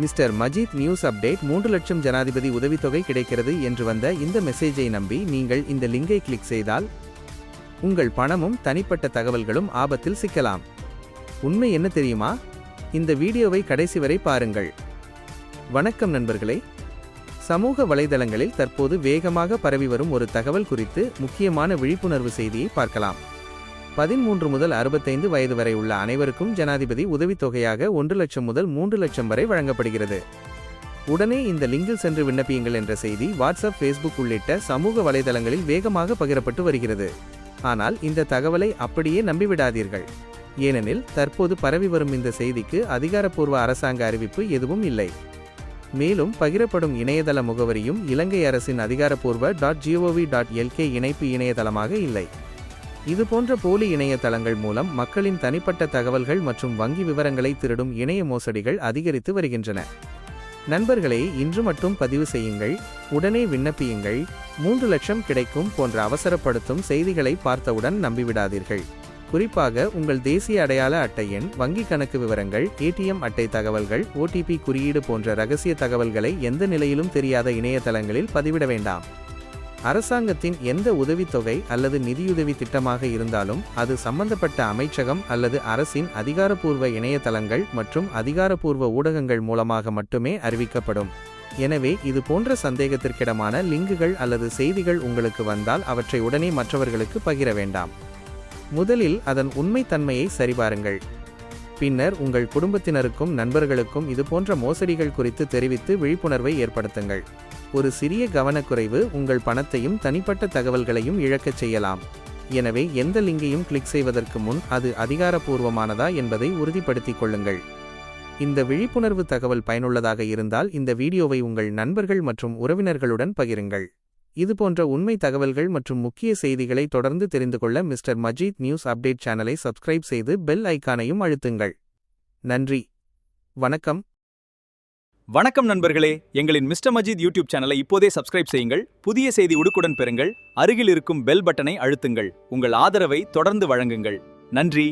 Mister Majeed news update 3 லட்சம் ஜனாதிபதி உதவித்தொகை கிடைக்கிறது என்று வந்த இந்த மெசேஜை நம்பி நீங்கள் இந்த லிங்கை கிளிக் செய்தால் உங்கள் பணமும் தனிப்பட்ட தகவல்களும் ஆபத்தில் சிக்கலாம். உண்மை என்ன தெரியுமா? இந்த வீடியோவை கடைசி வரை பாருங்கள். வணக்கம் நண்பர்களே. சமூக வலைதளங்களில் தற்போது வேகமாக பரவி வரும் ஒரு தகவல் குறித்து முக்கியமான விழிப்புணர்வு செய்தியை பார்க்கலாம். 13 முதல் 65 வயது வரை உள்ள அனைவருக்கும் ஜனாதிபதி உதவித்தொகையாக 1 லட்சம் முதல் 3 லட்சம் வரை வழங்கப்படுகிறது. உடனே இந்த லிங்கில் சென்று விண்ணப்பியுங்கள் என்ற செய்தி வாட்ஸ்அப், ஃபேஸ்புக் உள்ளிட்ட சமூக வலைதளங்களில் வேகமாக பகிரப்பட்டு வருகிறது. ஆனால் இந்த தகவலை அப்படியே நம்பிவிடாதீர்கள். ஏனெனில் தற்போது பரவி வரும் இந்த செய்திக்கு அதிகாரப்பூர்வ அரசாங்க அறிவிப்பு எதுவும் இல்லை. மேலும் பகிரப்படும் இணையதள முகவரியும் இலங்கை அரசின் அதிகாரப்பூர்வ .gov.lk இணைப்பு இணையதளமாக இல்லை. இதுபோன்ற போலி இணையதளங்கள் மூலம் மக்களின் தனிப்பட்ட தகவல்கள் மற்றும் வங்கி விவரங்களை திருடும் இணைய மோசடிகள் அதிகரித்து வருகின்றன. நண்பர்களே, இன்று மட்டும் பதிவு செய்யுங்கள், உடனே விண்ணப்பியுங்கள், 3 லட்சம் கிடைக்கும் போன்ற அவசரப்படுத்தும் செய்திகளை பார்த்தவுடன் நம்பிவிடாதீர்கள். குறிப்பாக உங்கள் தேசிய அடையாள அட்டை எண், வங்கி கணக்கு விவரங்கள், ஏடிஎம் அட்டை தகவல்கள், ஓடிபி குறியீடு போன்ற ரகசிய தகவல்களை எந்த நிலையிலும் தெரியாத இணையதளங்களில் பதிவிட வேண்டாம். அரசாங்கத்தின் எந்த உதவித்தொகை அல்லது நிதியுதவி திட்டமாக இருந்தாலும் அது சம்பந்தப்பட்ட அமைச்சகம் அல்லது அரசின் அதிகாரப்பூர்வ இணையதளங்கள் மற்றும் அதிகாரப்பூர்வ ஊடகங்கள் மூலமாக மட்டுமே அறிவிக்கப்படும். எனவே இது போன்ற சந்தேகத்திற்கிடமான லிங்குகள் அல்லது செய்திகள் உங்களுக்கு வந்தால் அவற்றை உடனே மற்றவர்களுக்கு பகிர வேண்டாம். முதலில் அதன் உண்மைத்தன்மையை சரிபாருங்கள். பின்னர் உங்கள் குடும்பத்தினருக்கும் நண்பர்களுக்கும் இதுபோன்ற மோசடிகள் குறித்து தெரிவித்து விழிப்புணர்வை ஏற்படுத்துங்கள். ஒரு சிறிய கவனக்குறைவு உங்கள் பணத்தையும் தனிப்பட்ட தகவல்களையும் இழக்கச் செய்யலாம். எனவே எந்த லிங்கையும் கிளிக் செய்வதற்கு முன் அது அதிகாரப்பூர்வமானதா என்பதை உறுதிப்படுத்திக் கொள்ளுங்கள். இந்த விழிப்புணர்வு தகவல் பயனுள்ளதாக இருந்தால் இந்த வீடியோவை உங்கள் நண்பர்கள் மற்றும் உறவினர்களுடன் பகிருங்கள். இதுபோன்ற உண்மை தகவல்கள் மற்றும் முக்கிய செய்திகளை தொடர்ந்து தெரிந்து கொள்ள மிஸ்டர் மஜீத் நியூஸ் அப்டேட் சேனலை சப்ஸ்கிரைப் செய்து பெல் ஐகானையும் அழுத்துங்கள். நன்றி. வணக்கம். வணக்கம் நண்பர்களே, எங்களின் மிஸ்டர் மஜீத் யூடியூப் சேனலை இப்போதே சப்ஸ்கிரைப் செய்யுங்கள். புதிய செய்தி உடனுக்குடன் பெறுங்கள். அருகில் இருக்கும் பெல் பட்டனை அழுத்துங்கள். உங்கள் ஆதரவை தொடர்ந்து வழங்குங்கள். நன்றி.